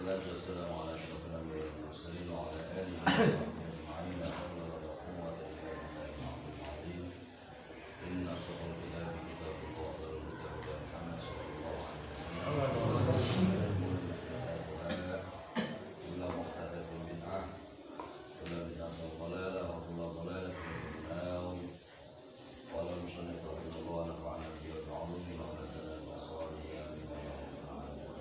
wassalatu wassalamu ala asyrafil anbiya'i wal mursalin wa ala alihi wa sahbihi ajma'in. La haula wa la quwwata illa billahil aliyyil azim. Inna ashrafal kitabi kitabullah wa khairul hudi hudi Muhammad sallallahu alaihi wasallam. Kullu muhdatsatin bid'ah, kullu bid'atin dhalalah, wa kullu dhalalatin fin nar. Qala al-musannif rahimahullah wa nafa'ana bihi wa bi'ulumihi wa nafa'ana bi asrarihi amin ya rabbal alamin.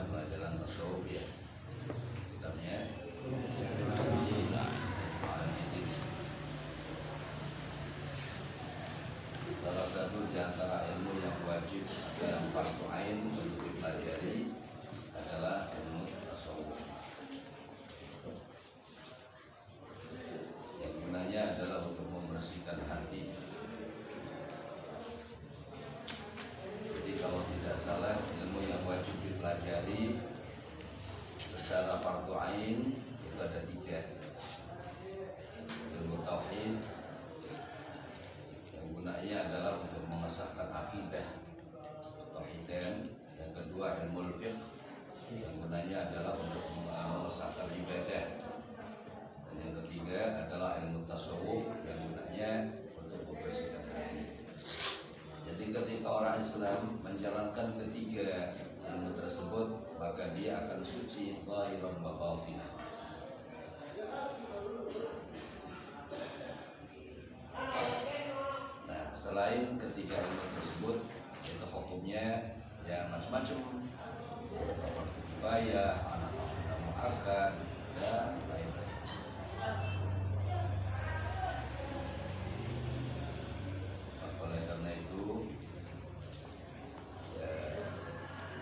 Pelajaran tasawuf ya, kitabnya salah satu di antara ilmu yang wajib dan fardu ain untuk dipelajari adalah ilmu tasawuf. Yang gunanya adalah untuk membersihkan hati. Jadi kalau tidak salah, ilmu yang wajib dipelajari secara fardu ain itu ada 3. Ilmu tauhid yang gunanya adalah untuk mengesahkan akidah tauhidan. Yang kedua ilmu fiqh yang gunanya adalah untuk mengesahkan ibadah. Dan yang ketiga adalah ilmu tasawuf yang gunanya untuk membersihkan hati. Jadi ketika orang Islam menjalankan ketiga ilmu tersebut, maka dia akan suci zahiran wa batinan. Nah, selain ketiga ilmu tersebut, itu hukumnya ya macam-macam. Kifayah, anak sudah muakkad dan lain-lain. Oleh karena itu,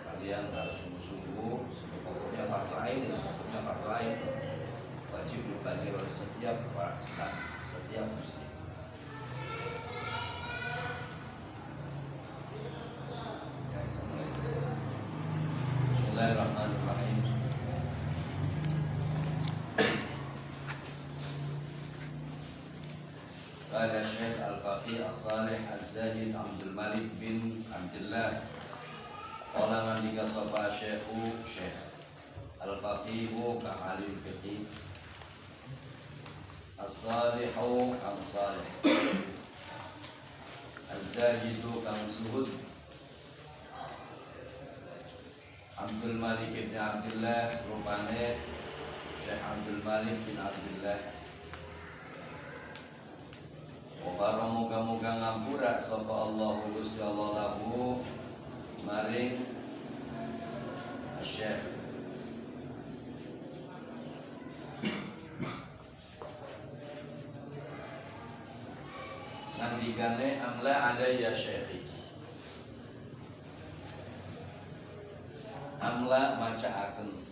kalian harus sungguh-sungguh. Pokoknya fardu ain, wajib dipelajari oleh setiap orang Islam, setiap muslim. Bismillahirrahmanirrahim. Qala Syekh Al-Faqih As-Salih Az-Zahid Abdul Malik bin Abdullah. Qala mandika sapa Syekhu Syekh Al-Faqihu kang alim fiqih, As-Salihu kang salih, Az-Zahidu kang zuhud, Abdul Malik bin Abdullah, rupane Syekh Abdul Malik bin Abdullah. Wa muga-muga ngampura sapa Allahu Gusti Allah lahu maring Syekh. Nandikane amla alayya syekhi, amla macaaken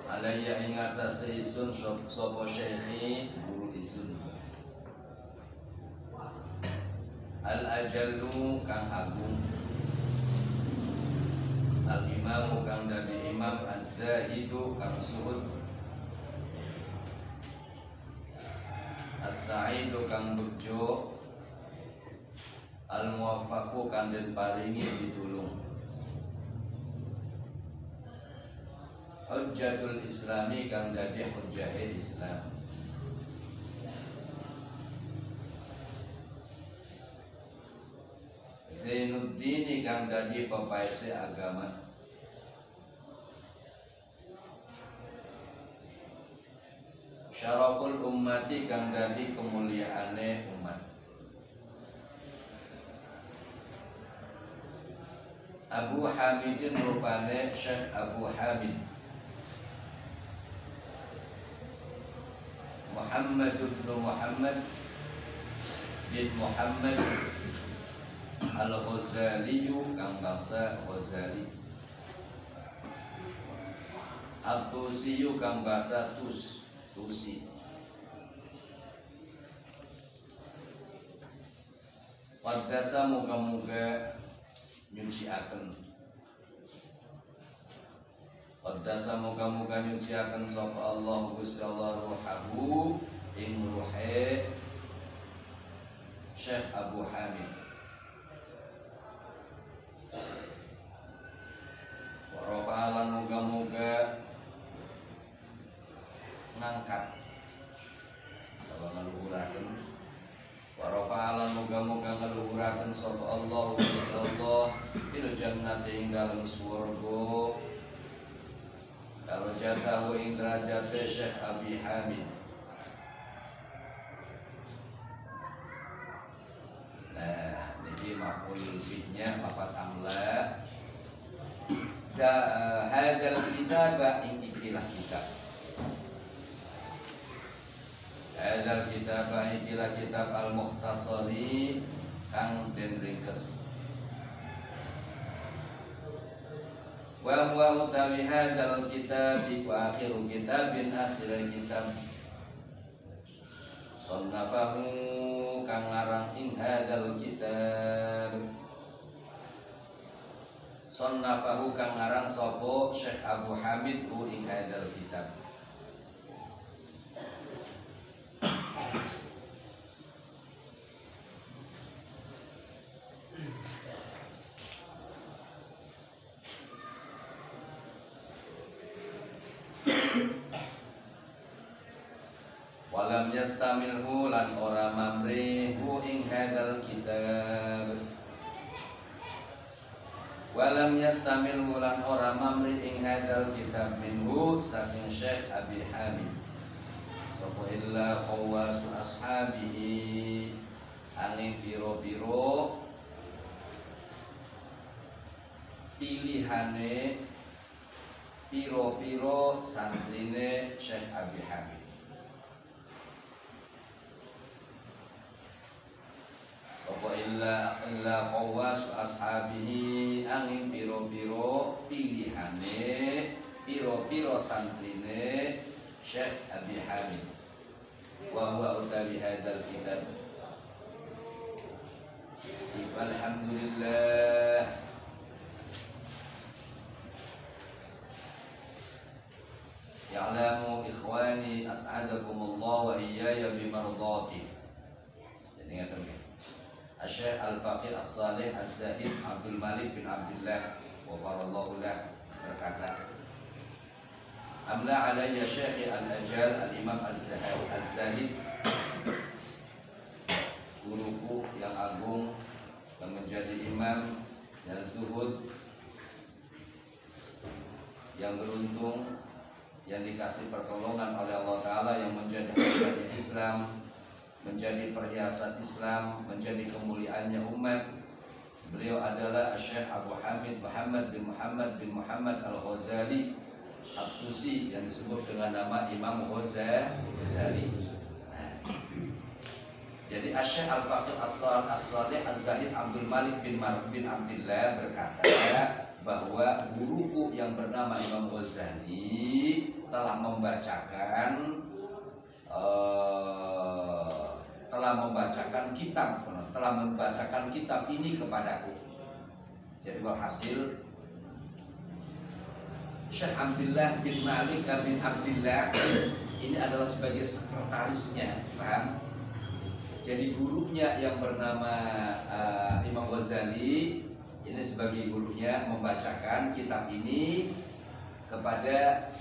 alayya ing atase isun sapa syekhi guru isun. Al ajallu kang agung, al imamu kang dadi imam, az-zahidu kang zuhud, as-sa'idu kang bejo, al muwaffaqu kang den paringi ditulung, hujjatul islami kang dadi hujjahe Islam, Zainuddin kang dadi pepaese agama, Syaraful ummati kang dadi kemuliaane umat, Abu Hamidin rupane Syekh Abu Hamid, Muhammad bin Muhammad bin Muhammad Al-Ghazaliyu kang bangsa Ghazali, Al-Tusiyu kang bangsa Tusi, Qaddasa muga-muga nyuciaken. Qaddasa muga-muga nyuciaken sapa Allah Gusti Allah ruhahu ing ruhe Syekh Abu Hamid. Wa rafa'alan muga-muga ngangkat kalau ngaluhuraken. Wa rafa'alan muga-muga ngaluhuraken sapa Allah Gusti Allah fil jannati ing dalem swarga darajatahu ing derajate Syekh Abi Hamid. Nah, ini maf'ul bihnya lafaz amla. Hadzal kitaba ing ikilah kitab. Hadzal kitaba ikilah kitab al-mukhtasari kang den ringkes. Wa huwa utawi hadzal kitab wa akhiru kitabin akhir kitab sannafahu kang ngarang ing hadzal kitab sannafahu kang ngarang sapa Syekh Abu Hamid hu ing hadzal kitab. Walam yastamilhu lan ora mamrihu ing hadzal kitab. Walam yastamilhu lan ora mamri ing hadzal kitab minhu saking Syekh Abi Hamid. Sapa illa khawasu ashabihi ane piro-piro pilihane piro-piro santrine Syekh Abi Hamid. Sapa illa khawas ashabihi angin piro-piro pilihane piro-piro santrine Syekh Abi Hamid. Wa huwa utawi hadzal kitab. Alhamdulillah. Ya'lamu ikhwani as'adakumullah wa iyaya bimardati. Jadi ngeten. Syekh Al-Faqih As-Salih Az-Zahid Abdul Malik bin Abdullah wafarallahu lah berkata, amla alayya Syekh Al-Ajal Al-Imam Az-Zahid, guruku yang agung yang menjadi imam yang zuhud, yang beruntung, yang dikasih pertolongan oleh Allah Ta'ala, yang menjadi hujjah Islam, menjadi perhiasan Islam, menjadi kemuliaannya umat. Beliau adalah Syekh Abu Hamid Muhammad bin Muhammad Al-Ghazali At-Tusi yang disebut dengan nama Imam Ghazali. Jadi Syekh Al-Faqih As-Salih Az-Zahid Abdul Malik bin Abdullah berkata bahwa guruku yang bernama Imam Ghazali telah membacakan kitab ini kepadaku. Jadi walhasil Syekh Abdullah bin Malik bin Abdullah ini adalah sebagai sekretarisnya, paham? Jadi gurunya yang bernama Imam Ghazali ini sebagai gurunya membacakan kitab ini kepada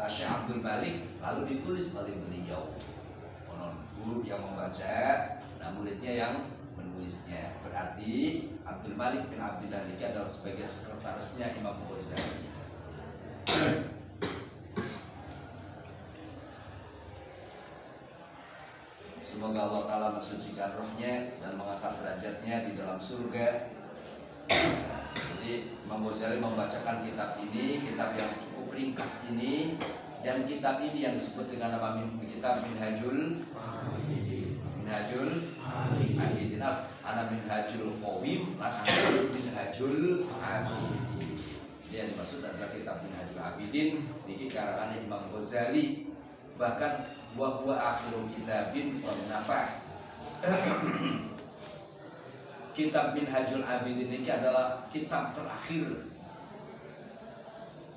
Syekh Abdul Malik, lalu ditulis oleh beliau. Guru yang membaca, nah muridnya yang menulisnya. Berarti Abdul Malik bin Abdullah ini adalah sebagai sekretarisnya Imam Ghazali. Semoga Allah Ta'ala mensucikan rohnya dan mengangkat derajatnya di dalam surga. Jadi Imam Ghazali membacakan kitab ini, kitab yang cukup ringkas ini, dan kitab ini yang disebut dengan nama kitab Minhajul Abidin. Ana Minhajul Qawim, ana Minhajul Abidin. Yang dimaksud adalah kitab Minhajul Abidin niki karangan Imam Ghazali. Bahkan wa huwa akhiru kitabin sannafah. kitab Minhajul Abidin ini adalah kitab terakhir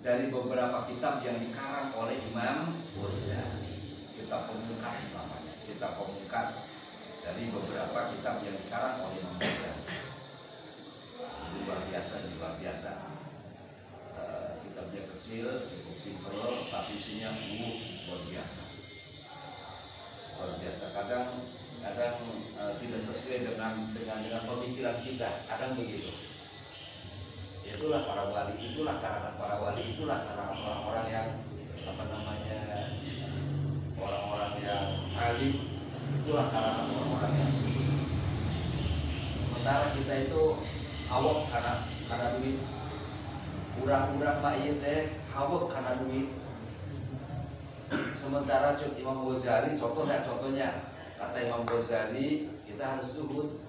dari beberapa kitab yang dikarang oleh Imam Ghazali. Kitab pemungkas namanya, kitab pemungkas dari beberapa kitab yang dikarang oleh Imam Ghazali. Ini luar biasa. Kitabnya kecil, cukup simpel, tapi isinya luar biasa. Kadang tidak sesuai dengan pemikiran kita, kadang begitu. Itulah para wali, itulah karangan para wali, itulah karangan orang-orang yang orang-orang yang alim, itulah karangan orang-orang yang suci. Sementara kita itu awak karena duit, urang-urang mak ieu teh awak karena duit. Sementara Imam Ghazali, contohnya kata Imam Ghazali, kita harus zuhud,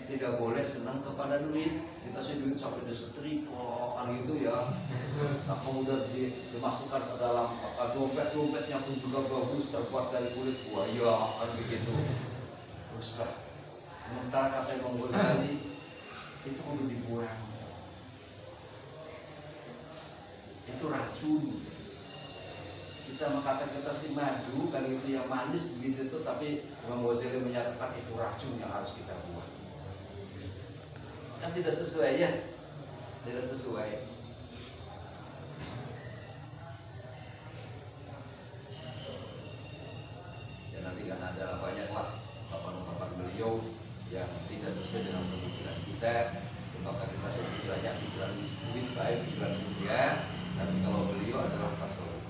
tidak boleh senang kepada duit. Kita sih duit sampai disetrika kan gitu ya. Nah, kemudian dimasukkan ke dalam dompetnya pun juga bagus, terbuat dari kulit buaya kan begitu. Terus sementara kata Imam Ghazali, itu perlu dibuang, itu racun. Kita mengatakan si madu kan itu yang manis begitu itu, tapi Imam Ghazali menyatakan itu racun yang harus kita buang. Kan tidak sesuai ya, tidak sesuai. Ya nanti kan ada banyaklah ungkapan-ungkapan beliau yang tidak sesuai dengan pemikiran kita. Sebab kita pikirannya pikiran duit baik, pikiran dunia, tapi kalau beliau adalah tasawuf.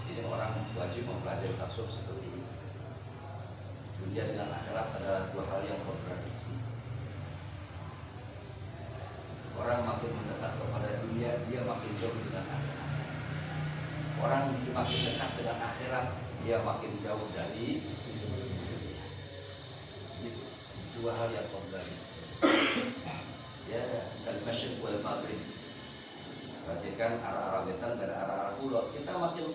Ini orang wajib mempelajari tasawuf seperti ini. Dunia dengan akhirat adalah dua hal yang kontradiksi. Orang makin mendekat kepada dunia, dia makin jauh dengan akhirat. Orang makin dekat dengan akhirat, dia makin jauh dari dunia. Itu dua hal yang kontradiksi. Ya, al-masyriq wal maghrib. Perhatikan arah-arah wetan dan arah-arah kulon. Kita makin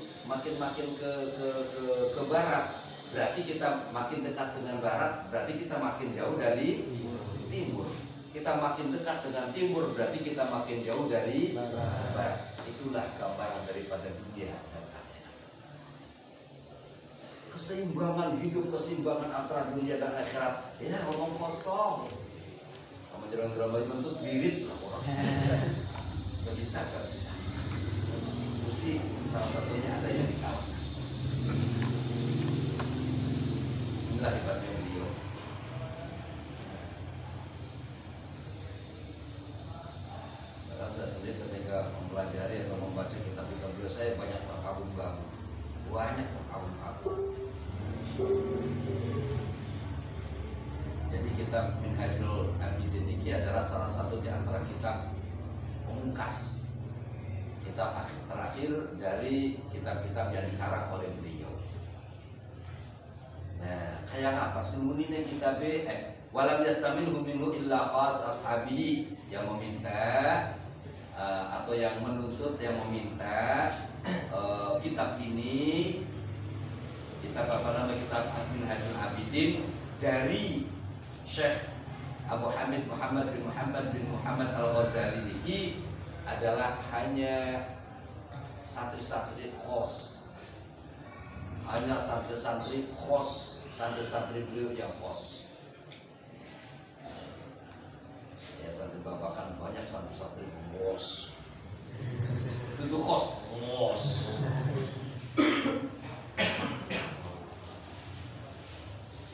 ke barat, berarti kita makin dekat dengan barat, berarti kita makin jauh dari timur. Kita makin dekat dengan timur, berarti kita makin jauh dari barat. Itulah gambaran daripada dunia dan akhirat. Keseimbangan hidup, keseimbangan antara dunia dan akhirat. Ya ngomong kosong. Kamu jalan drama bentuk birit lah orang. Gak bisa. Mesti salah satunya ada yang dikalahkan. Inilah hebatnya beliau. Karena saya sendiri ketika mempelajari atau membaca kitab-kitab beliau, saya banyak terkagum-kagum. Jadi kitab Minhajul Abidin ini adalah salah satu di antara kitab pemungkas, kitab terakhir dari kitab-kitab yang dikarang oleh beliau. Nah, kayak apa semuanya kitab walam yastaminhu minhu illa khas ashabihi, yang meminta atau yang menuntut, yang meminta kitab ini, kitab Minhajul Abidin dari Syekh Abu Hamid Muhammad bin Muhammad Al-Ghazali ini adalah hanya santri-santri khos, hanya santri-santri khos, santri-santri beliau yang khos. Ya, santri bapak kan banyak santri-santri khos. Itu khos.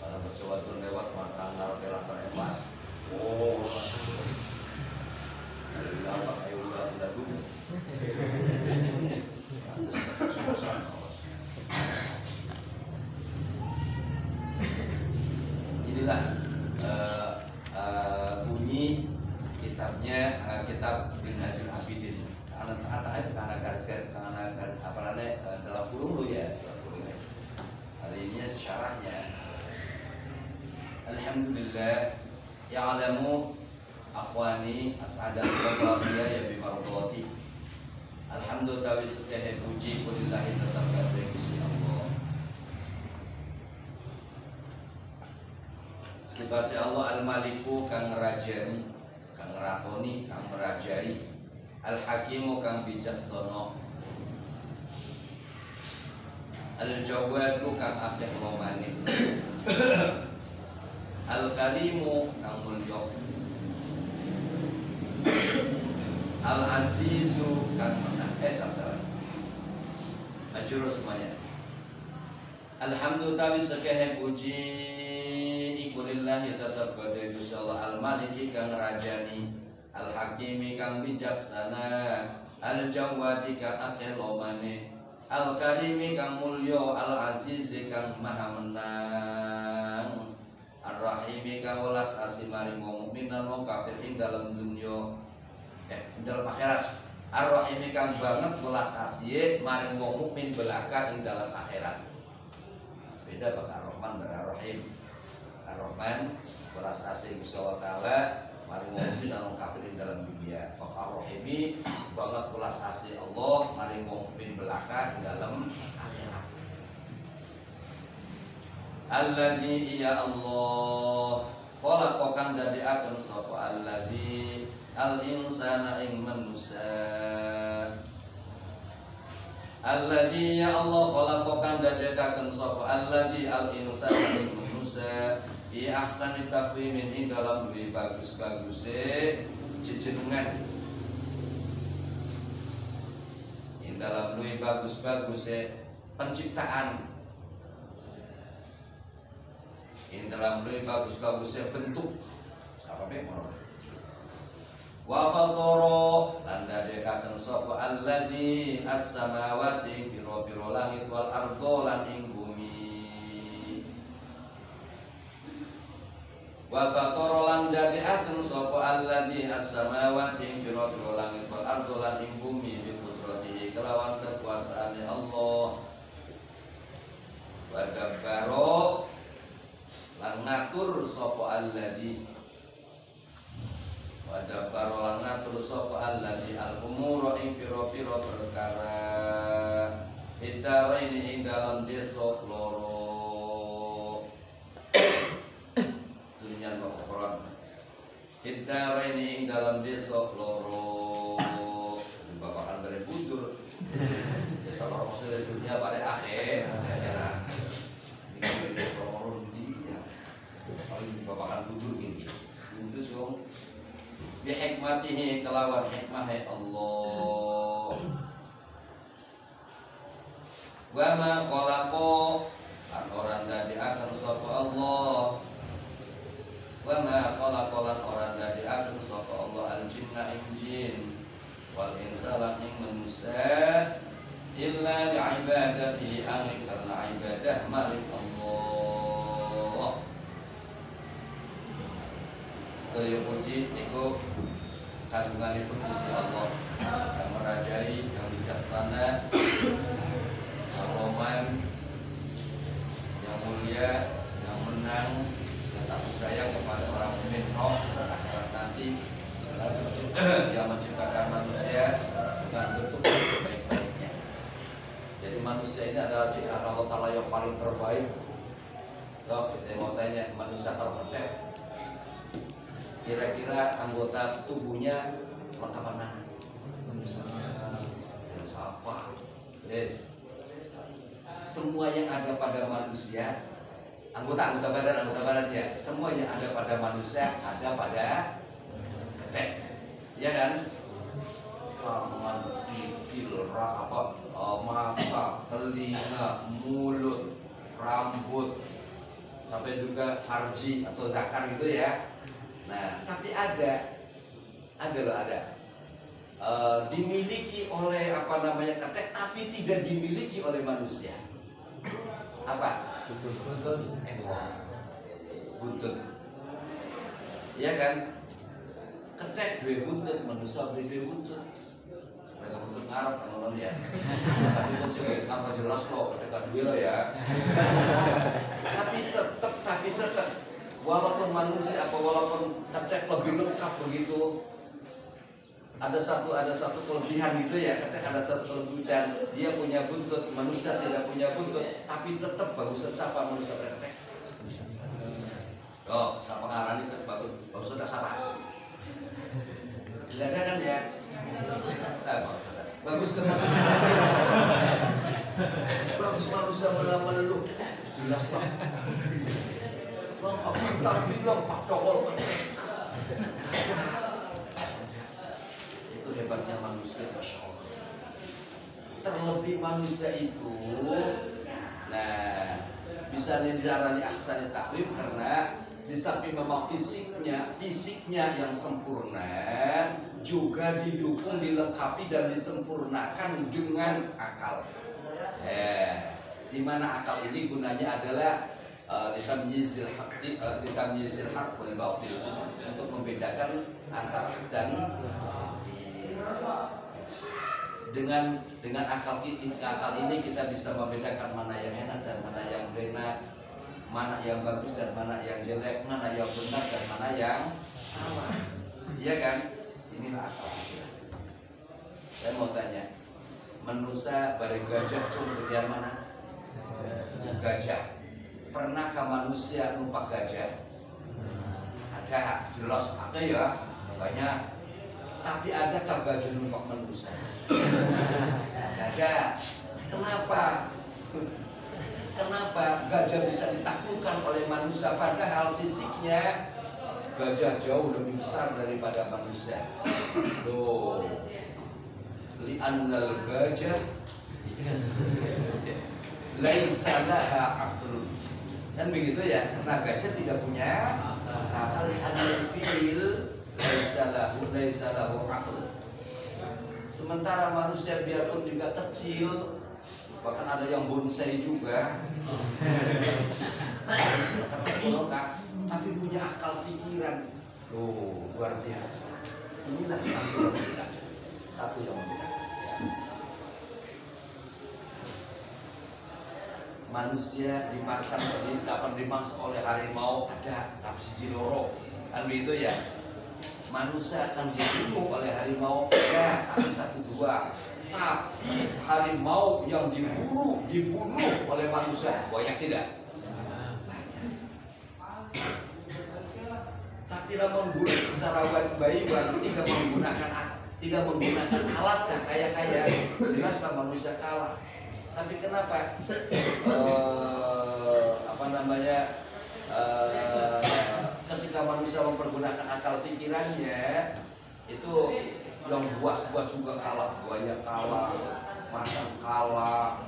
Karena bercoba turun lewat mata nalar emas. Nampak ayo udah tidak dulu. Inilah bunyi kitabnya, kitab Minhajul Abidin. Karena garis apa namanya dalam kurung lu ya. Hari ini syarahnya. Alhamdulillah ya'lamu akhwani as'adallahu ya bimardati. Alhamdulillah setiap puji kulillahi tetap kabeh Gusti Allah. Sifatnya Allah Al-Maliku kang ngerajani, kang ngeratoni, kang merajai. Al-Hakimu kang bijaksana. Al-Jawadu kang akeh lomane. Al-Karimu kang mulya. Al-Azizu kang menang. Salah. Majur semuanya. Alhamdulillah sekehe puji iku lillahi tetep kadhe Gusti Allah Al-Maliki kang rajani, Al-Hakimi kang bijaksana, Al-Jawadi kang akeh lomane, Al-Karimi kang mulya, Al-Azizi kang maha menang, Ar-Rahimi kang welas asih maring wong mukmin lan wong kafir ing dalem dunya dalam akhirat. Ar-Rahimi kang banget welas asih maring wong mukmin belaka ing dalam akhirat. Beda bak Ar-Rahman dan Ar-Rahim. Ar-Rahman welas asih Gusti Allah Taala maring wong mukmin lan wong kafir ing dalam dunia. Bak Ar-Rahimi banget welas asih Allah maring wong mukmin belaka ing dalam akhirat. Alladzi ya Allah khalaqa kang dadiaken sapa alladzi al-insana ing manusia. Alladzi ya Allah khalaqa kang dadiaken sapa alladzi al-insana ing manusia bi ahsani taqwimin ing dalam luwih bagus-baguse jejenengan. Ing dalam luwih bagus-baguse penciptaan. Ing dalam luwih bagus-baguse bentuk. Sapa bae mono. Wa fatara lan dadekaken sapa alladzi as-samawati pira-pira langit wal ardo lan ing bumi. Wa fatara lan dadekaken sapa alladzi as-samawati pira-pira langit wal ardo lan ing bumi bi qudratihi kelawan kekuasaane Allah. Wa dabbaro lan ngatur sapa alladzi Wadah karolan ngatur sapa alladzi al-umura ing pira-pira perkara idara ini ing dalam desa loro dunia wa ukhra. Idara ini ing dalam desa loro bapakan bare budur. Desa loro maksudnya dunia pada akhir. Ini desa loro dunia. Paling bapakan budur ini. Itu song bi hikmatihi kelawan hikmah Allah. Wa ma khalaqa lan orang dadi akan sapa Allah. Wa ma khalaqa lan orang dadi akan sapa Allah al-jinna ing jin wal insa lan ing manusia illa li ibadatihi angin karena ibadah maring Allah. Sedaya puji niku kagunganipun Gusti Allah yang merajai, yang bijaksana, yang loman, yang mulia, yang menang, yang kasih sayang kepada orang mukmin roh dan akhirat nanti. Yang menciptakan manusia dengan bentuk baik-baiknya. Jadi manusia ini adalah ciptaan Allah Ta'ala yang paling terbaik. So, saya mau tanya, manusia terhebat kira-kira anggota tubuhnya lengkap mana? Siapa? Yes. Semua yang ada pada manusia, anggota badan ya, semua yang ada pada manusia ada pada ketek, ya kan? Tangan, sikil, mata, telinga, mulut, rambut, sampai juga farji atau zakar gitu ya. Nah, tapi ada dimiliki oleh ketek, tapi tidak dimiliki oleh manusia. Apa? Buntut. Iya kan? Ketek dua buntut, manusia dua buntut. Mereka buntut ngarep kan ya. Tapi masih apa jelas loh ketek dua ya. Tapi tetap walaupun manusia walaupun ketek lebih lengkap begitu, ada satu kelebihan gitu ya, ketek ada satu kelebihan, dia punya buntut, manusia tidak punya buntut, tapi tetap bagusan siapa manusia pada ketek? Oh, sama pengarang itu bagus sudah salah. Tidak ada kan ya? Bagus kan? Bagus kan manusia? Bagus manusia melawan lu. Jelas Pak. Bang, tak bilang Pak Cokol. Itu hebatnya manusia, Masya Allah. Terlebih manusia itu, nah, bisa diarani ahsani takwim karena di samping memang fisiknya yang sempurna, juga didukung, dilengkapi dan disempurnakan dengan akal. Di mana akal ini gunanya adalah litamyizil haq wal batil, untuk membedakan antara hak dan dengan akal ini kita bisa membedakan mana yang enak dan mana yang benar, mana yang bagus dan mana yang jelek, mana yang benar dan mana yang salah. Iya kan? Inilah akal. Saya mau tanya, manusia bareng gajah cuma bagian mana? Gajah. Pernahkah manusia numpak gajah? Ada, jelas ada ya, banyak. Tapi adakah gajah numpak manusia? Ada. Kenapa? Kenapa gajah bisa ditaklukkan oleh manusia padahal fisiknya gajah jauh lebih besar daripada manusia? Tuh, li'annal gajah laisa laha aqlun. Kan begitu ya, karena gajah tidak punya akal. Li'annal fil laisa lahu aql. Sementara manusia biarpun juga kecil, bahkan ada yang bonsai juga, tapi punya akal pikiran. Oh, luar biasa. Inilah satu yang membedakan. Manusia dimakan, dapat dimangsa oleh harimau, ada nafsi jiloro, kan begitu ya. Manusia akan dibunuh oleh harimau, ya, tapi 1-2. Tapi harimau yang dibunuh oleh manusia banyak tidak? Tapi namun bunuh secara baik-baik, tidak menggunakan alat kayak jelaslah manusia kalah. Tapi kenapa? Ketika manusia mempergunakan akal pikirannya, itu yang buas-buas juga kalah, buaya kalah, macan kalah,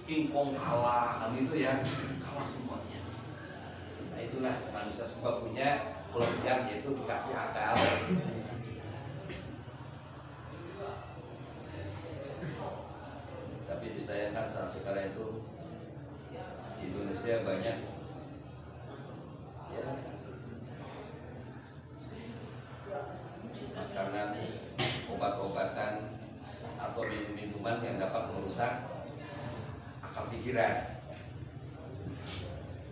kingkong kalah, kan itu ya, kalah semuanya. Nah itulah manusia sebab punya kelebihan, yaitu dikasih akal. Tapi disayangkan saat sekarang itu di Indonesia banyak ya makanan, obat-obatan atau minum-minuman yang dapat merusak akal pikiran.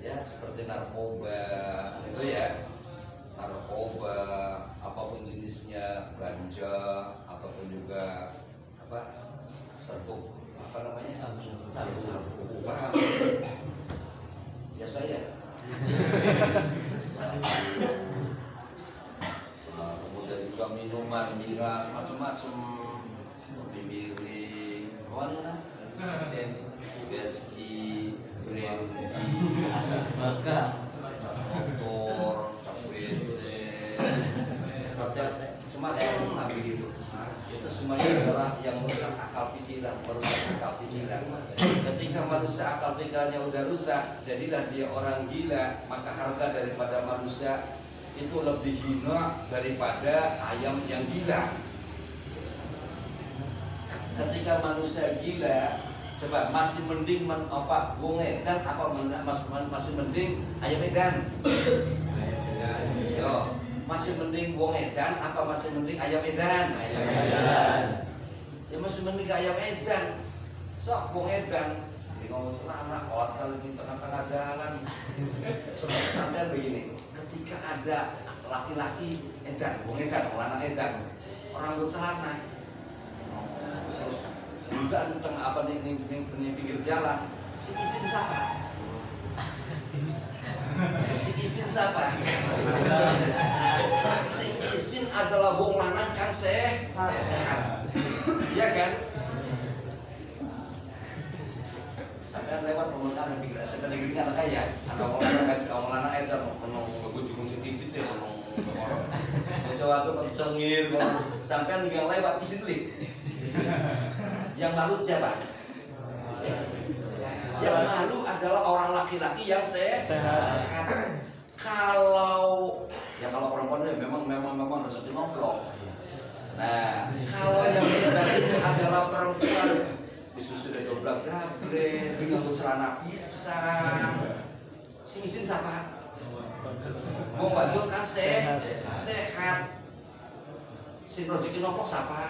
Ya seperti narkoba, itu ya, narkoba apapun jenisnya, ganja ataupun juga serbuk, sabu. Ya saya. Kemudian juga minuman miras macam-macam, kopi miring, whisky, brandy, motor, cap WC, semacam begitu. Itu semuanya adalah yang merusak akal pikiran, Ketika manusia akal pikirannya udah rusak, jadilah dia orang gila, maka harga daripada manusia itu lebih hina daripada ayam yang gila. Ketika manusia gila, coba masih mending wong edan apa masih mending ayam edan? Yo, masih mending wong edan apa masih mending ayam edan? Ya masih mending ayam edan. Sok wong edan di ngomong selama kolak kali di tengah-tengah jalan. Sampai begini, ketika ada laki-laki edan, wong edan, lanang edan, orang bercelana, terus juga tentang apa nih pinggir jalan, si siapa? Si isin siapa? Si isin adalah wong lanang kan sehat. Iya kan? Sampai lewat pemerintahan yang pikir saya negeri anak kaya, anak wong lanang itu menung ngebujuk-bujuk tipit ya menung orang. Mencoba tuh pencengir, sampai yang lewat isin tuh. Yang malu siapa? Yang malu adalah orang laki-laki yang sehat. Kalau perempuan ya memang rezeki nomplok. Nah, kalau yang itu adalah perempuan disusu dari dobrak dabre, dengan celana pisang. Si isin siapa? Mau bantu kan sehat. Si rezeki nomplok siapa?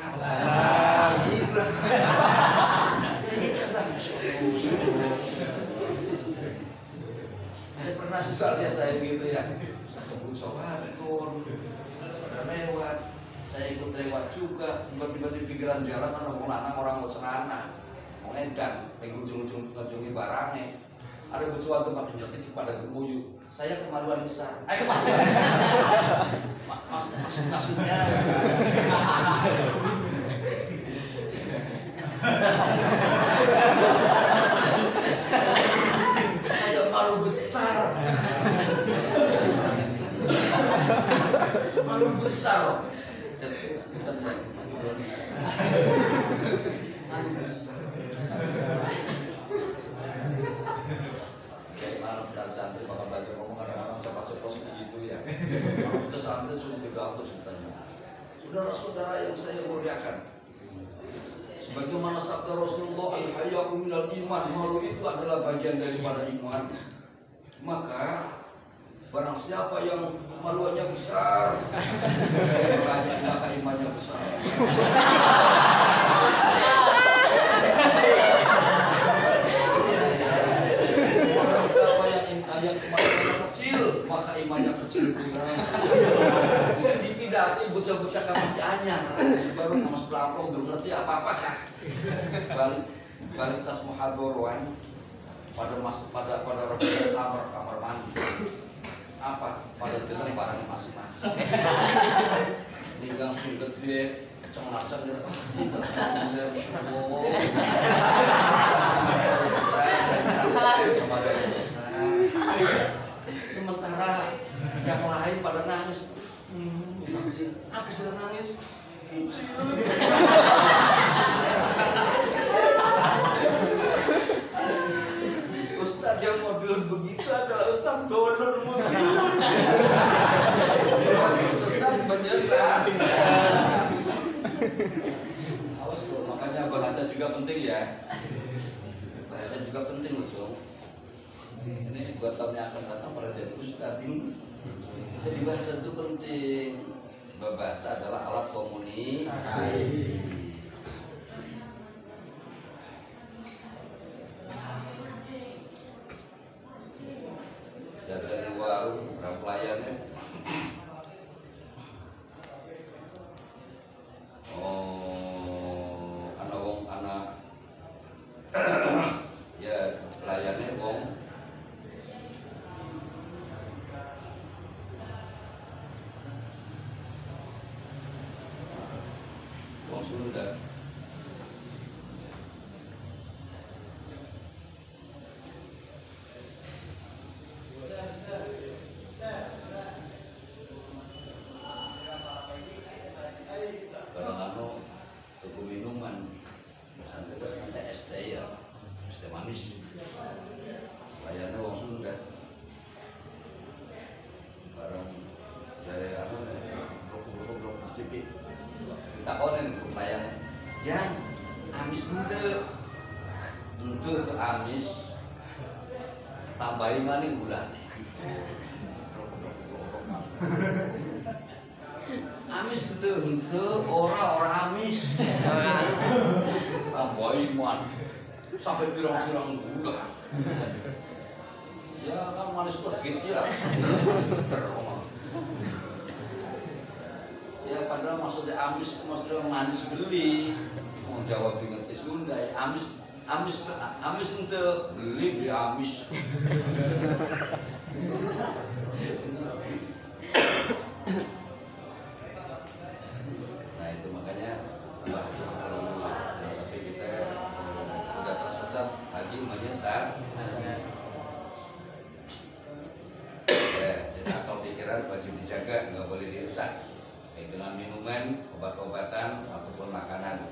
Si pernah sesuatu saya begitu ya, saya kebun sobatun, pada lewat, saya ikut lewat juga, tiba-tiba di pikiran jalan orang mau celana, mau edan, pengen ujung-ujung barangnya, ada sesuatu tempat tinjau pada kemuyu, saya kemaluan besar, maksudnya. Saya malu besar. Malu besar. Malu besar. Kayak malam santri bakal belajar ngomong kadang-kadang cepat-cepat begitu ya. Itu santri sudah dibantu sebenarnya. Saudara-saudara yang saya muliakan, bagaimana sabda Rasulullah, al-haya'u minal iman, malu itu adalah bagian daripada iman. Maka barang siapa yang maluannya besar, maka imannya besar. Barang siapa yang maluannya kecil, maka imannya kecil pula. Saya dipidati bocah-bocah masih anyar, baru nama pelampung belum ngerti apa-apa kah? Balik tas muhadoroan pada kamar mandi. Apa? Pada dengar barang masing-masing. Ninggang sing gede, cengak-cengak dia pasti terkenal. Oh, kepada besar. Sementara yang lain pada nangis. Apa sudah nangis? Ustaz yang model begitu adalah Ustaz donor model. Ustaz menyesal. Awas bro, makanya bahasa juga penting ya. Bahasa juga penting loh. Ini buat tahun yang akan datang pada jadi Ustaz ini. Jadi bahasa itu penting. Bahasa adalah alat komunikasi. Dari warung berapa pelayannya? Oh, anak ya pelayannya wong. Sunda. Kadang-kadang tuku minuman, sampai terus nanti es teh ya, es teh manis. Layarnya wong Sunda. Barang dari blok cipik. Kita konen bayang yang amis ente ke amis tambahin mana gulanya amis ente orang amis tambahin mana sampai pirang-pirang gula ya kan manis legit ya ya padahal maksudnya amis itu maksudnya manis beli mau jawab dengan Sunda ya, amis ente beli amis. Nah itu makanya bahasa kalau sampai kita udah tersesat lagi menyesat. Ya, akal pikiran wajib dijaga, nggak boleh dirusak. Baik dengan minuman, obat-obatan ataupun makanan.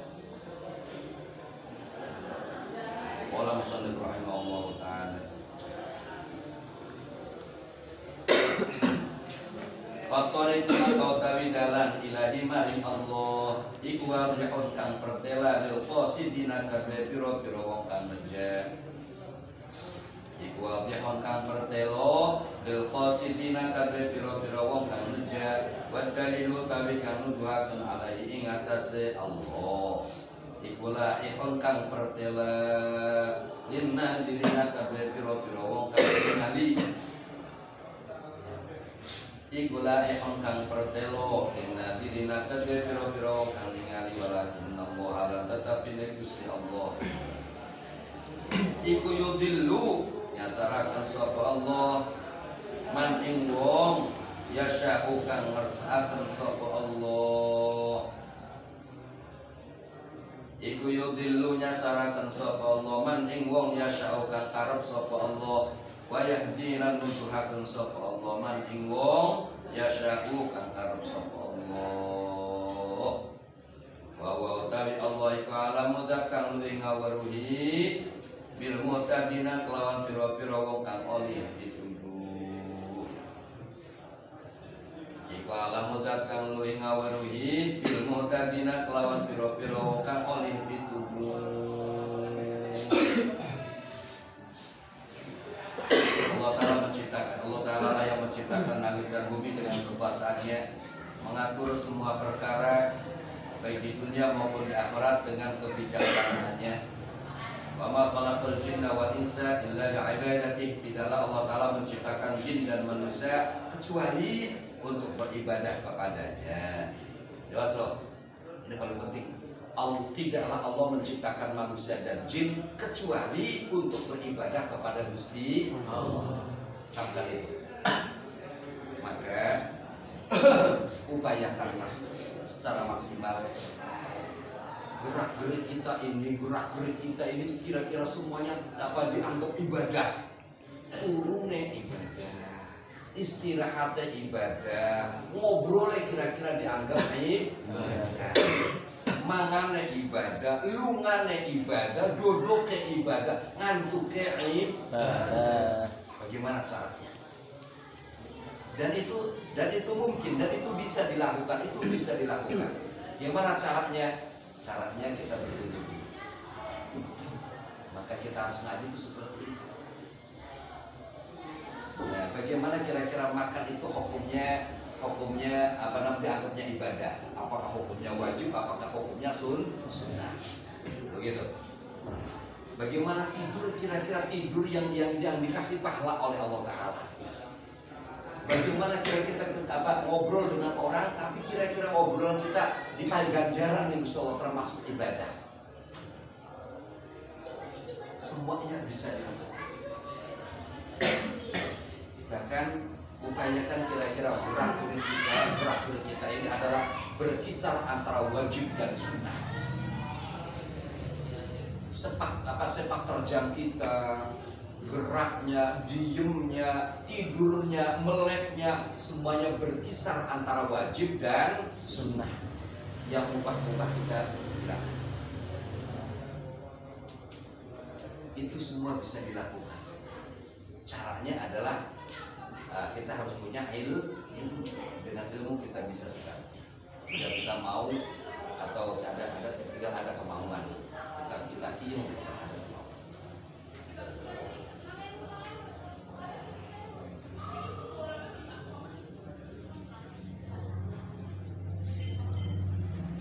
Qala musannif rahimahullah ta'ala. Fatoriku kau tawi dalan ilahi maring Allah iku wabihun kang pertela lil qasidina kabeh pira-pira wong kang neja. Iku wabihun kang pertelo lil qasidina kabeh pira-pira wong kang neja. Wa dalilu tawi kang nuduhaken alaihi ing atase Allah. Iku la ihun kang pertela linna dirina kabeh pira-pira wong kang ningali. Iku la ihun kang pertelo linna dirina kabeh pira-pira wong kang ningali walakin Allah lan tetapi nek Gusti Allah. Iku yudillu nyasaraken sapa Allah man ing wong yasha'u kang ngersakaken sapa Allah. Iku yudillu nyasaraken sapa Allah man ing wong yasha'u kang karep sapa Allah. Wa yahdinan nuduhaken sapa Allah man ing wong yasha'u kang karep sapa Allah. Wa wa tawi Allah iku alamu kang luwih ngaweruhi bil muhtadina kelawan pira-pira wong kang olih dituduh. Iku alamu kang luwih ngaweruhi bil muhtadina kelawan pira-pira wong kang olih dituduh. Allah Ta'ala lah yang menciptakan langit dan bumi dengan kekuasaannya, mengatur semua perkara baik di dunia maupun di akhirat dengan kebijaksanaan-Nya. Wa ma khalaqal jinna wal insa illa li'ibadatihi. Tidaklah Allah Ta'ala menciptakan jin dan manusia kecuali untuk beribadah kepadanya. Jelas loh, ini paling penting. Tidaklah Allah menciptakan manusia dan jin kecuali untuk beribadah kepada Gusti Allah. Camkan itu. Maka upayakanlah secara maksimal gerak-gerik kita ini kira-kira semuanya dapat dianggap ibadah. Turune ibadah, istirahatnya ibadah, ngobrolnya kira-kira dianggap ibadah. Mangane ibadah, lungane ibadah, duduknya ibadah, ngantuknya ibadah. Bagaimana caranya? Dan itu mungkin, dan itu bisa dilakukan, Gimana caranya? Caranya kita bertujuh. Maka kita harus ngaji itu seperti itu. Nah, bagaimana kira-kira makan itu hukumnya dianggapnya ibadah? Apakah hukumnya wajib? Apakah hukumnya sunnah? Begitu. Bagaimana tidur, kira-kira tidur yang dikasih pahala oleh Allah Ta'ala? Bagaimana kira-kira kita ngobrol dengan orang, tapi kira-kira obrolan kita dipakai ganjaran yang Insya Allah termasuk ibadah? Semuanya bisa dilakukan. Bahkan upayakan kira-kira gerak-gerik kita ini adalah berkisar antara wajib dan sunnah. Sepak terjang kita, geraknya, diemnya, tidurnya, meleknya, semuanya berkisar antara wajib dan sunnah. Yang ubah-ubah kita tidak. Itu semua bisa dilakukan. Caranya adalah kita harus punya ilmu. Dengan ilmu kita bisa sekali. Tidak kita mau atau tidak ada kemauan. Kita ilmu.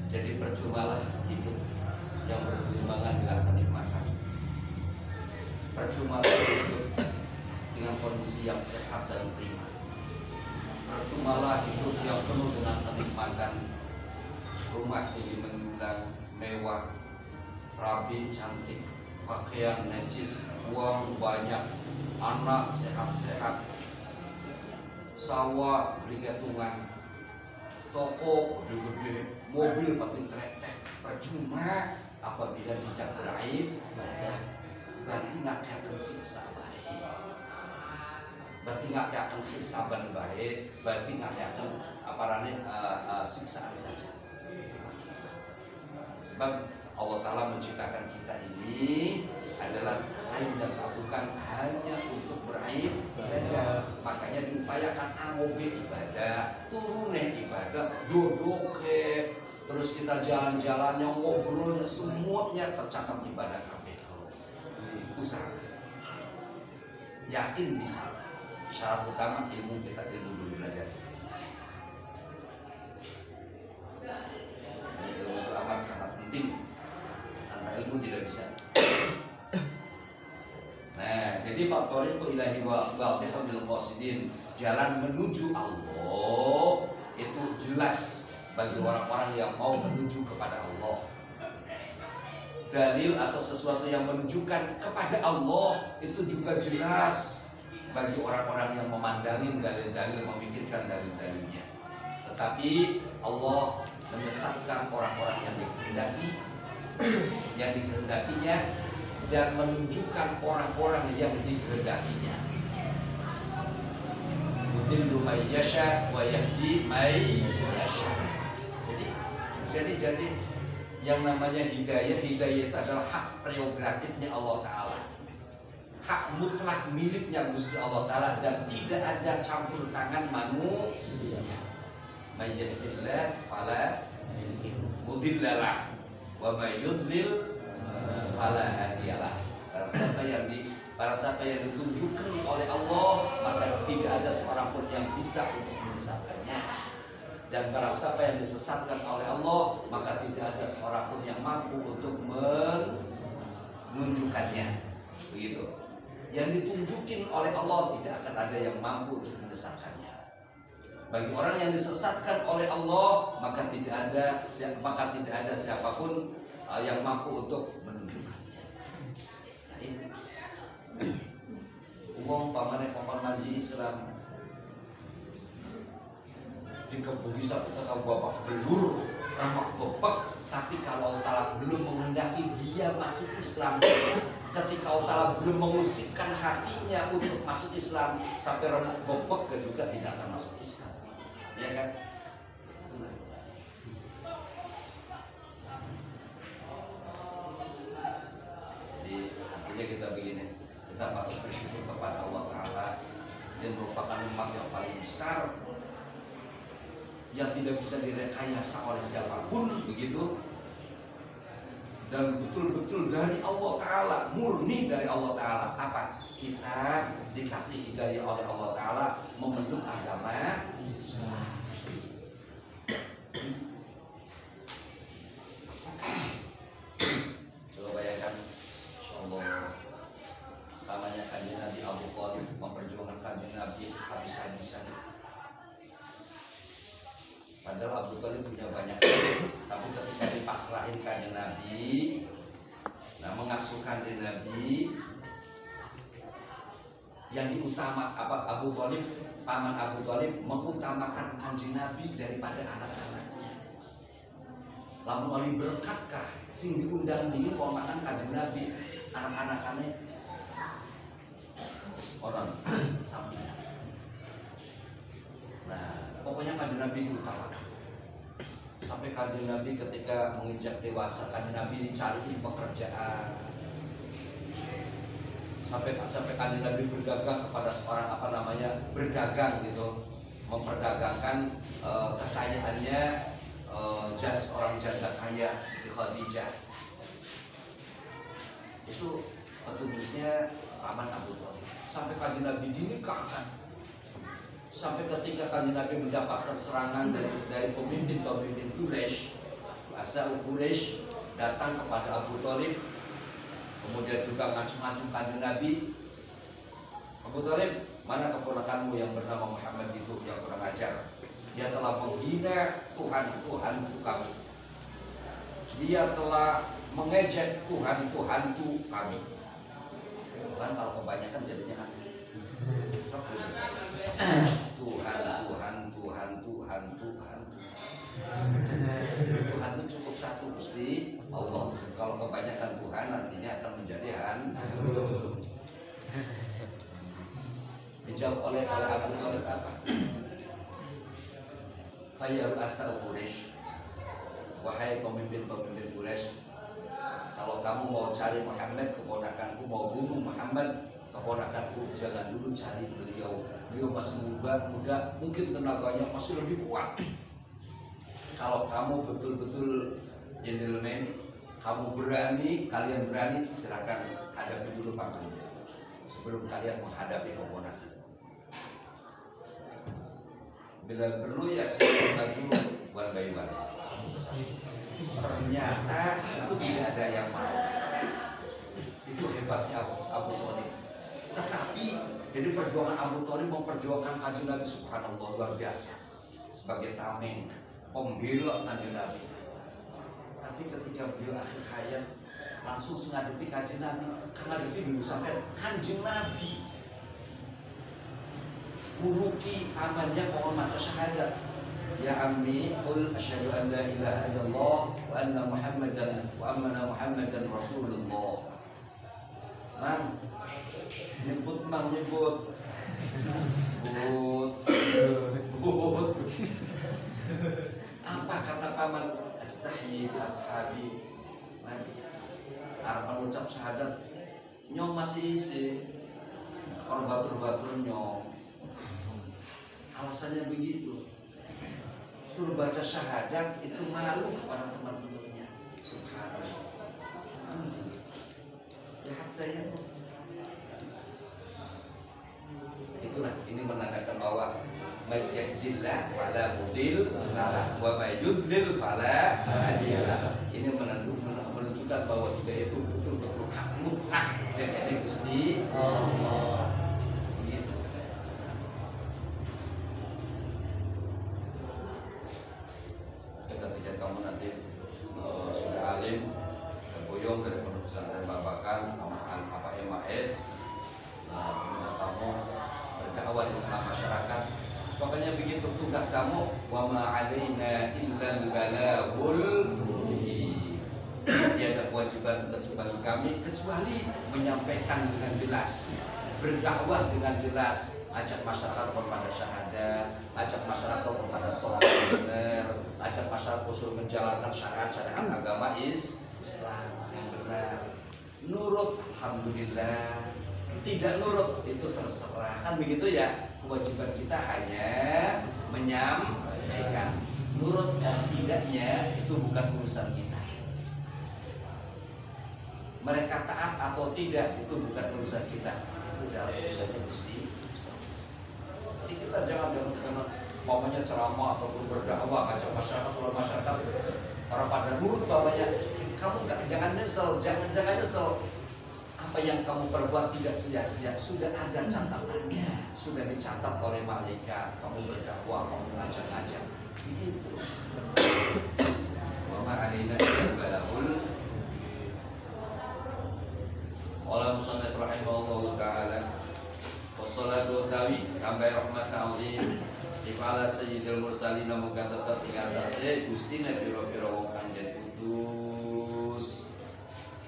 Jadi percumalah hidup yang berkelimbangan dengan kenikmatan. Percumalah hidup dengan kondisi yang sehat dan prima. Percumalah hidup yang penuh dengan kenikmatan. Rumah tinggi menjulang, mewah, rapi, cantik, pakaian necis, uang banyak, anak sehat-sehat, sawah beli ketungan, toko gede-gede, mobil pakai kretek, percuma apabila tidak beraib, berarti nggak kelihatan siksa baik, berarti nggak kelihatan hisaban baik, berarti nggak kelihatan siksaan saja. Sebab Allah Ta'ala menciptakan kita ini adalah aib dan bukan hanya untuk beraib ibadah. Makanya diupayakan amobe ibadah, turunin ibadah, dodoke, terus kita jalan-jalannya, ngobrolnya, semuanya tercatat ibadah kami. Usaha, yakin bisa. Syarat utama ilmu, kita ilmu dulu belajar. Ilmu itu amat sangat penting. Tanpa ilmu tidak bisa. Nah, jadi faktorin ku ilahi wa bil qasidin, jalan menuju Allah itu jelas bagi orang-orang yang mau menuju kepada Allah. Dalil atau sesuatu yang menunjukkan kepada Allah itu juga jelas bagi orang-orang yang memandangi dalil-dalil, memikirkan dalil-dalilnya. Tetapi Allah menyesatkan orang-orang yang dikehendakinya dan menunjukkan orang-orang yang dikehendakinya. Yudillu may yasha wa yahdi may yasha. Jadi yang namanya hidayah itu adalah hak prerogatifnya Allah Ta'ala, hak mutlak miliknya Gusti Allah Ta'ala, dan tidak ada campur tangan manusia. May yahdihillah fala mudhillalah wa may yudlil fala hadiyalah. Para siapa yang ditunjukkan oleh Allah, maka tidak ada seorang pun yang bisa untuk menyesatkannya. Dan para siapa yang disesatkan oleh Allah, maka tidak ada seorang pun yang mampu untuk menunjukkannya. Begitu. Yang ditunjukin oleh Allah tidak akan ada yang mampu untuk menyesatkannya. Bagi orang yang disesatkan oleh Allah, maka tidak ada siapapun yang mampu untuk menunjukkannya. Nah ini uang pamannya paman manji Islam bisa kita tahu bapak belur ramak bepek, tapi kalau Allah Ta'ala belum menghendaki dia masuk Islam, ketika Allah Ta'ala belum mengusikkan hatinya untuk masuk Islam, sampai remuk bepek juga tidak akan masuk Islam, ya kan? Jadi artinya kita begini, kita patut bersyukur kepada Allah Ta'ala. Dia merupakan nikmat yang paling besar yang tidak bisa direkayasa oleh siapapun, begitu. Dan betul-betul dari Allah Ta'ala, murni dari Allah Ta'ala. Apa? Kita dikasih hidayah oleh Allah Ta'ala memeluk agama Islam. Coba bayangkan, Allah namanya kanjeng Nabi Abu Thalib memperjuangkan kanjeng Nabi habis-habisan. Padahal Abu Thalib punya banyak, tapi ketika dipasrahin kanjeng Nabi, mengasuh kanjeng Nabi, yang Abu Thalib, paman Abu Thalib mengutamakan kanjeng Nabi daripada anak-anaknya. Lamun ali berkatkah sing diundang di ponakan kanjeng Nabi, anak-anaknya orang sampingnya. Nah, pokoknya kanjeng Nabi diutamakan. Sampai kanjeng Nabi ketika menginjak dewasa, kanjeng Nabi dicariin pekerjaan. Sampai kanjeng Nabi berdagang kepada seorang berdagang gitu, memperdagangkan kekayaannya, seorang janda kaya Siti Khadijah. Itu petunjuknya paman Abu Thalib. Sampai kanjeng Nabi dinikahkan. Sampai ketika kanjeng Nabi mendapatkan serangan dari pemimpin Quraisy, Asal Quraisy datang kepada Abu Thalib, kemudian juga ngacung-ngacung kanjeng Nabi. Abu Thalib, mana keponakanmu yang bernama Muhammad itu yang kurang ajar? Dia telah menghina Tuhan kami. Dia telah mengejek Tuhan itu hantu kami. Tuhan kalau kebanyakan jadinya hantu. Tuhan. Tuhan itu cukup satu, Gusti Allah. Kalau kebanyakan Tuhan nantinya akan menjadi hantu. Dijawab oleh Abu Thalib apa? Fayyar asal Quraisy, wahai pemimpin-pemimpin Quraisy, kalau kamu mau cari Muhammad, keponakanku, mau bunuh Muhammad, keponakanku, jangan dulu cari beliau. Beliau masih muda, mungkin tenaganya masih lebih kuat. Kalau kamu betul-betul gentleman, kalian berani, silakan hadapi dulu panggungnya sebelum kalian menghadapi keponakan. Bila perlu ya saya maju one by one. Ternyata itu tidak ada yang mau. Itu hebatnya Abu Thalib. Tetapi jadi perjuangan Abu Thalib memperjuangkan Kanjeng Nabi, subhanallah, luar biasa. Sebagai tameng, pembela Kanjeng Nabi. Tapi ketika beliau akhir hayat langsung menghadapi Kanjeng Nabi, karena dulu sampai Kanjeng Nabi muruki amannya mohon maca syahadat. Ya ammi qul asyhadu an la ilaha illallah wa anna muhammadan rasulullah. Mang nyebut apa kata paman? Astahyi bi ashabi. Arep mengucap syahadat nyong masih isi batur-batur nyong. Alasannya begitu. Suruh baca syahadat itu malu kepada teman-temannya. Subhanallah. Ya hatta ya. Itulah ini menandakan bahwa may yahdillah fala mudil lahu wa may yudlil fala hadiyalah. Ini menunjukkan bahwa hidayah itu betul-betul hak mutlak dari Gusti Allah. Kamu nanti sudah alim, berboyong dari pondok pesantren Babakan, apa MAS, kemudian kamu berdakwah di tengah masyarakat. Pokoknya begitu tugas kamu. Wa ma 'alaina illal balagul mubin. Tiada kewajiban bagi kami kecuali menyampaikan dengan jelas, berdakwah dengan jelas, ajak masyarakat kepada syahadat, ajak masyarakat kepada sholat benar, ajak masyarakat usul menjalankan syariat agama Islam yang benar. Nurut, alhamdulillah. Tidak nurut, itu terserah. Kan begitu ya. Kewajiban kita hanya menyampaikan. Nurut dan tidaknya itu bukan urusan kita. Mereka taat atau tidak itu bukan urusan kita. Itu dalam urusannya Gusti. Jadi kita jangan mamanya ceramah ataupun berdakwah ngajak masyarakat, kalau masyarakat orang pada nurut bawahnya, kamu jangan nyesel. Apa yang kamu perbuat tidak sia-sia, sudah ada catatannya, sudah dicatat oleh malaikat. Kamu berdakwah, kamu ngajak-ngajak, begitu. Wa ma 'alaina illal balagul. Qala musannif rahimahullahu ta'ala, wassalatu tawi kambai rahmat ta'zim ifala sayyidil mursalin, muga tetep ing atase Gusti pira-pira wong kang den utus,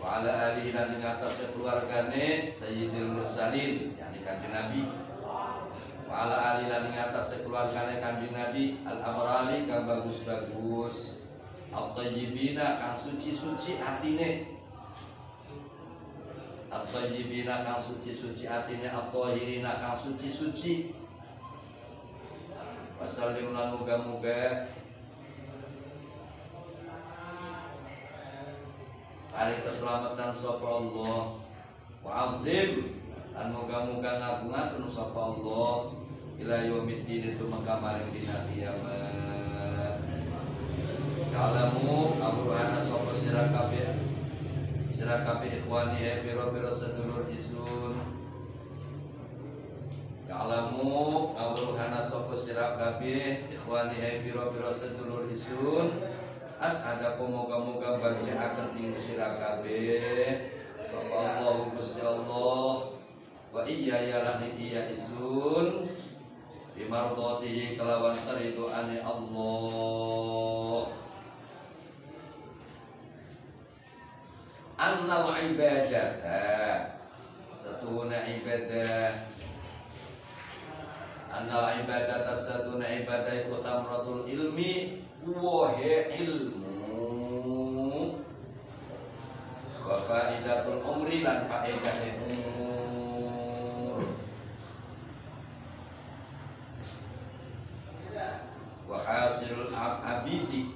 wa ala alihi lan ing atase keluargane sayyidil mursalin yakni Kanjeng Nabi, wa ala alihi lan ing atase keluargane Kanjeng Nabi al amrani kang bagus-bagus, at-thayyibina kang suci-suci atine, at-thayyibina kang suci-suci atine, at-thahirina kang suci-suci. Wasallim lan muga-muga hari keselamatan sapa Allah, wa azim lan muga-muga ngagungaken sapa Allah ila yaumiddin itu mangkamaring dina kiamat. Kalamu amruhana sapa sira kabeh ikhwani pira-pira sedulur isun. Kalamu awruhana sapa sira kabeh ikhwani pira-pira sedulur isun as'adakum moga-moga bagjaken ing sira kabeh sapa Allah Gusti Allah wa iya lan iya isun bimardhatihi kelawan ridhoane Allah. Annal ibadata satuna ibadah annal ibadata satuna ibadah iku tamratul ilmi wahe ilmu wa faidatul umri lan faedah umur wa hasilul abidi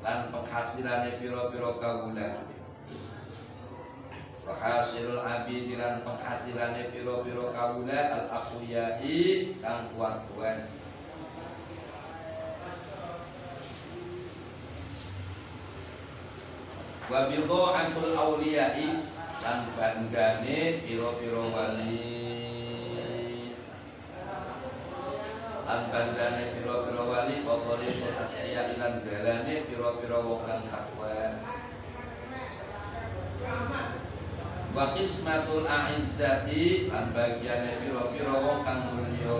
lan penghasilane pira-pira kawula wa hasilul abidi lan penghasilane pira-pira kawula al aqwiyai kang kuat-kuat wa bidha'atul awliyai lan bandane pira-pira wali lan bandane pira-pira wali favoritul asya lan dalane pira-pira wong kang takwa wa qismatul a'izzati lan bagiane pira-pira wong kang mulya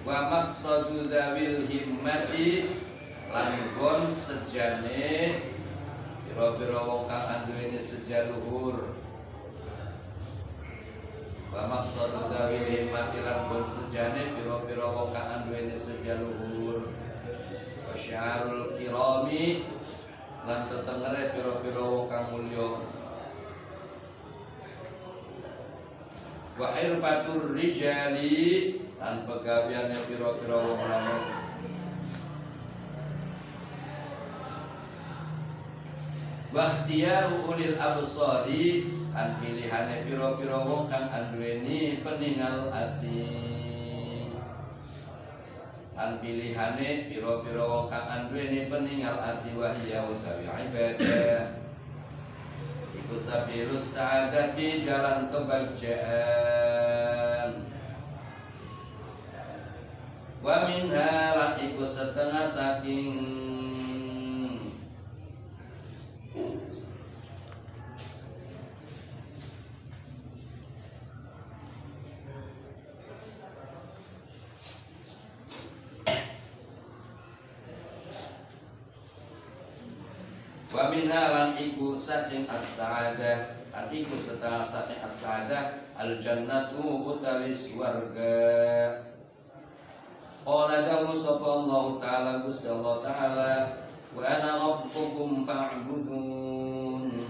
wa maqsadu dzawil himmati lan gon sejane pira-pira wong kang anduweni seja luhur wa maqsadu dzawil himmati lan gon sejane pira-pira wong kang anduweni seja luhur wa syiarul kirami lan tetengere pira-pira wong kang mulya wa irfatur rijali lan pegaweane pira-pira wong lanang wa ikhtiyaru ulil absari lan pilihane pira-pira wong kang anduweni peningal ati lan pilihane pira-pira wong kang anduweni peningal ati wahya utawi ibadah iku sabilus sa'adati jalan kebahagiaan wa minha lan iku setengah saking wa minha lan iku saking as-sa'adah lan iku setengah saking as-sa'adah al-jannatu utawi swarga. Qala dawu sapa Allah taala Gusti Allah taala wa ana rabbukum fa'budun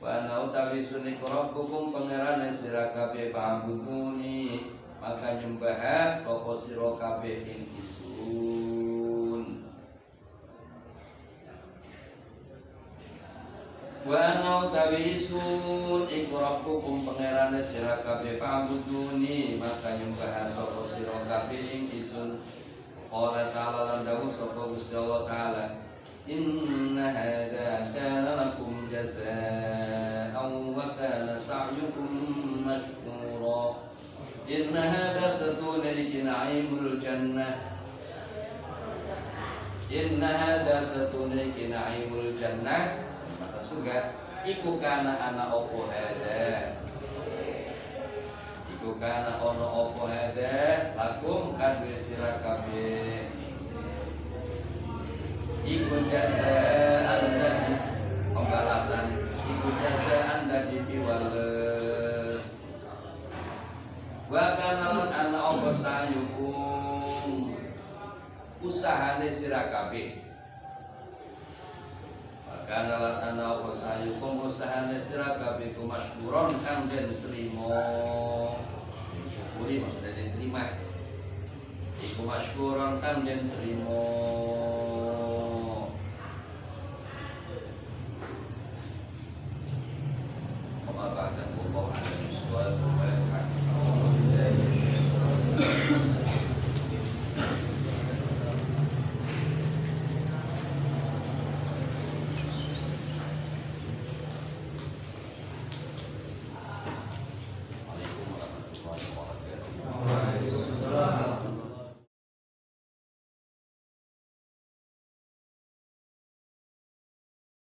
wa ana utawi sunik rabbukum pangerane sira kabeh fa'buduni maka nyembah sapa sira kabeh ing isun. Wa ana utawi isun iku rabbukum pangerane sira kabeh fa'buduni maka nyembah sapa sira kabeh ing isun. Qala ta'ala lan dawuh sapa Gusti Allah taala inna hadza kana lakum jazaa'an wa kana sa'yukum mashkura. Inna hadza satuna likina'imul jannah. Inna hadza satuna likina'imul jannah. Maka surga iku kana ana opo hadza. Iku kana ono opo hadza lakum kadhe sira kabeh. Iku jazaan dari pembalasan. Iku jazaan dari piwales. Wa kana lan ana opo sayukum usahane sira kabeh. Kana lan ana apa sayukum usahane sira kabeh ku masykuron kang den trimo disyukuri maksudnya diterima iku masykuron kang den trimo